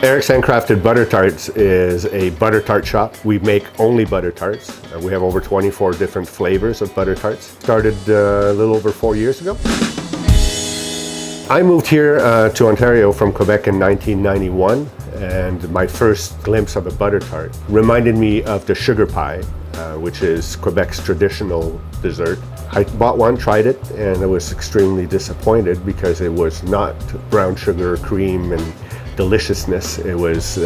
Eric's Handcrafted Butter Tarts is a butter tart shop. We make only butter tarts. We have over 24 different flavors of butter tarts. Started a little over 4 years ago. I moved here to Ontario from Quebec in 1991, and my first glimpse of a butter tart reminded me of the sugar pie, which is Quebec's traditional dessert. I bought one, tried it, and I was extremely disappointed because it was not brown sugar, cream, and deliciousness. It was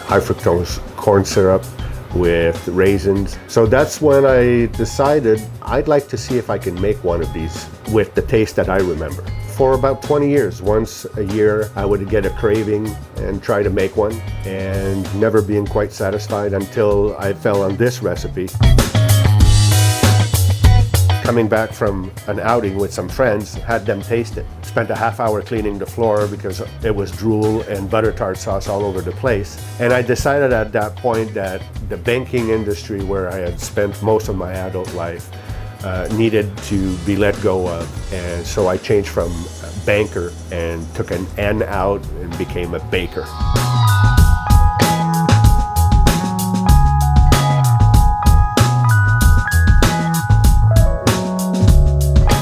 high fructose corn syrup with raisins. So that's when I decided I'd like to see if I can make one of these with the taste that I remember. For about 20 years, once a year, I would get a craving and try to make one, and never being quite satisfied until I fell on this recipe. Coming back from an outing with some friends, had them taste it. Spent a half hour cleaning the floor because it was drool and butter tart sauce all over the place. And I decided at that point that the banking industry, where I had spent most of my adult life, needed to be let go of. And so I changed from banker and took an N out and became a baker.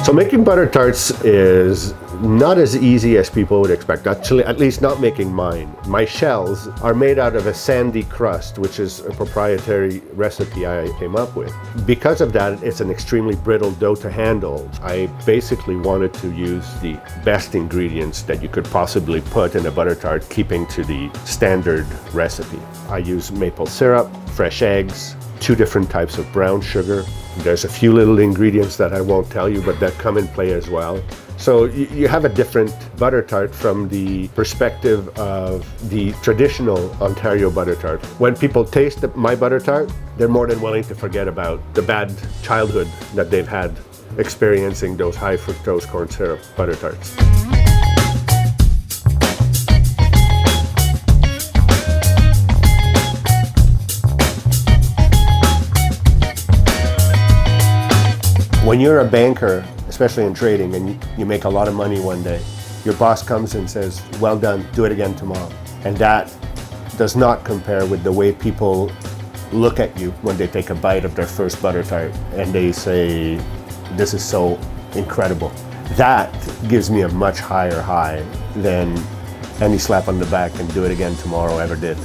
So making butter tarts is not as easy as people would expect. Actually, at least not making mine. My shells are made out of a sandy crust, which is a proprietary recipe I came up with. Because of that, it's an extremely brittle dough to handle. I basically wanted to use the best ingredients that you could possibly put in a butter tart, keeping to the standard recipe. I use maple syrup, fresh eggs, 2 different types of brown sugar. There's a few little ingredients that I won't tell you, but that come in play as well. So you have a different butter tart from the perspective of the traditional Ontario butter tart. When people taste my butter tart, they're more than willing to forget about the bad childhood that they've had experiencing those high fructose corn syrup butter tarts. When you're a banker, especially in trading, and you make a lot of money one day, your boss comes and says, well done, do it again tomorrow. And that does not compare with the way people look at you when they take a bite of their first butter tart and they say, this is so incredible. That gives me a much higher high than any slap on the back and do it again tomorrow ever did.